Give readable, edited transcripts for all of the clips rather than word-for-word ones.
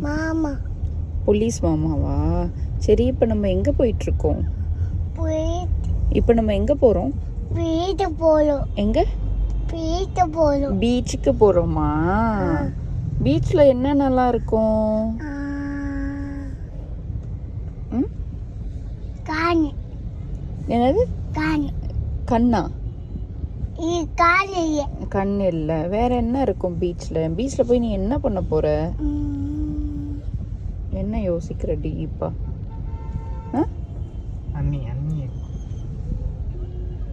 மாமா. போலீஸ் மாமாவா? சரி, இப்போ நம்ம எங்கே போயிட்டுருக்கோம்? இப்போ நம்ம எங்கே போகிறோம்? வீட்டு போகிறோம். எங்கே? வீட்டு போகிறோம். பீச்சுக்கு போகிறோமா? பீச்சில் என்ன நல்லா இருக்கும்? காணி. என்னது? காணி. கண்ணா? கண் இல்லை, வேற என்ன இருக்கும் பீச்சில்? பீச்சில் போய் நீ என்ன பண்ண போற? என்ன யோசிக்கிற டீப்பா? அண்ணி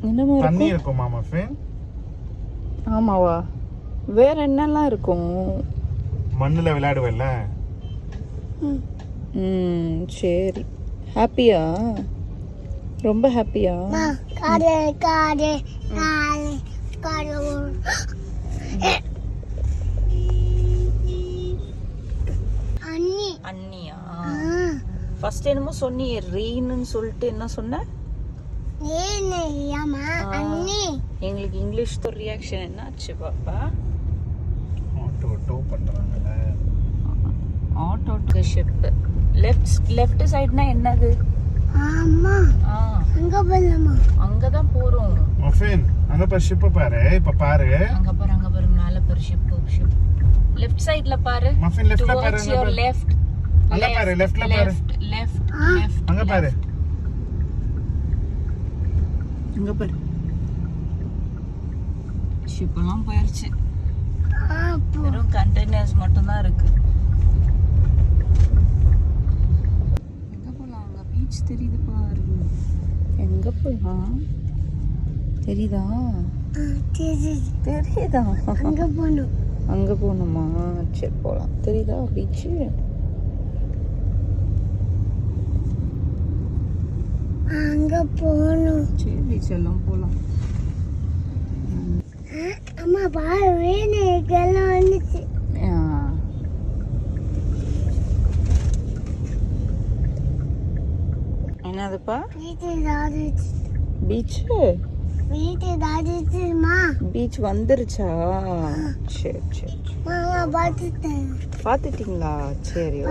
என்னமா தண்ணி இருக்கும் மாமா ஃப்ரெண்ட். ஆமாவா? வேற என்னெல்லாம் இருக்கும்? மண்ணுல விளையாடுவல்ல. சரி. ஹாப்பியா? ரொம்ப ஹாப்பியா? காடு காடு காடு காடு. அண்ணியா? ஃபர்ஸ்ட் என்னமோ சொன்னியே ரெயின்னு சொல்லிட்டு, என்ன சொன்ன? எங்களுக்கு இங்கிலீஷ் தான் ரியாக்ஷன் என்ன ஆச்சு பாப்பா? ஆட்டோ டோ பண்றாங்கல. ஆட்டோ ஷிப். லெஃப்ட் சைடுனா என்னது? ஆமா, அங்க போலாமா? அங்க தான் போறோம். மஃபின், அங்க பாரு ஷிப் பாரு. இப்ப பாரு. அங்க பாரு மேல பாரு ஷிப். லெஃப்ட் சைடுல பாரு. மஃபின் லெஃப்ட்ல பாரு. லெஃப்ட். அங்க பாரு, லெஃப்ட்ல பாரு. லெஃப்ட். அங்க பாரு. அங்க பாரு. ஷிப்லாம் போயிருச்சு. வெறும் கண்டெய்னர்ஸ் மட்டும் தான் இருக்கு. எங்க போலாம்? அங்க பீச் தெரியுது பாரு. எங்க போலாம்? தெரியுதா? தெரியுதா? அங்க போகணுமா? சரி போலாம். தெரியுதா பீச்? அங்க போகணும். சரி செல்லம் போலாம். அம்மா பாரு, வேணும் வந்துச்சு. என்னதுப்பா? பீச் பீச் வந்துருச்சா? சரி. பாத்துட்டீங்களா? சரி.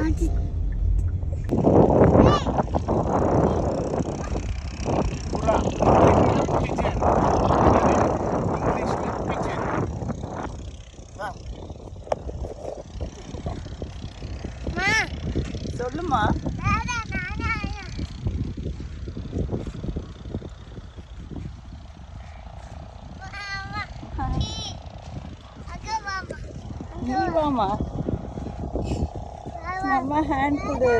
சொல்லுமா. நீவாமா, அம்மா ஹேண்ட் கொடு.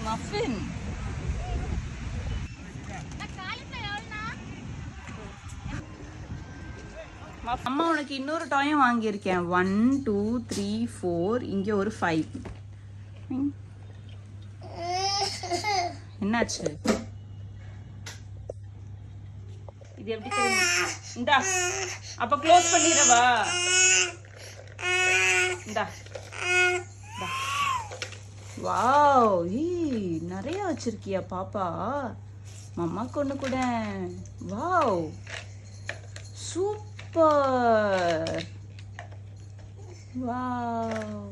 மஃபின், அம்மா உனக்கு இன்னொரு டாயும் வாங்கியிருக்கேன். 1 2 3 4, இங்கே ஒரு 5. என்னாச்சு? இது எப்படி தெரியுமா? இந்தா, அப்ப க்ளோஸ் பண்ணிடவா? இந்தா. வாவ், நிறைய வச்சிருக்கியா பாப்பா? மம்மாக்கு ஒண்ணு கூட. Wow, super. வாவ்,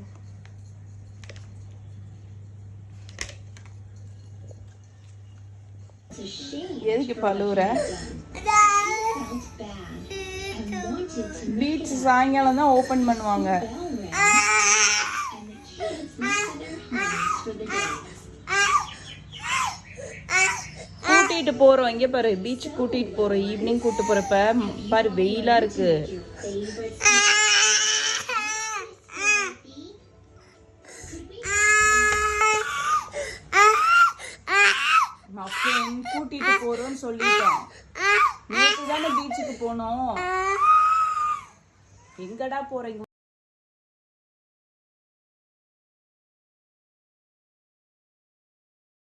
எதுக்கு பழுவுற? பீச் சாயங்காலம் தான் ஓபன் பண்ணுவாங்க. ஸ்கூட்டி கூட்டிட்டு போறோம். இங்க பாரு, பீச் கூட்டிட்டு போறோம். ஈவினிங் கூட்டு போறப்ப பாரு, வெயிலா இருக்கு. கூட்டிட்டு போறோம்னு சொல்லிட்டோம். நேத்து தானே பீச்சுக்கு போனோம். எங்கடா போறீங்க?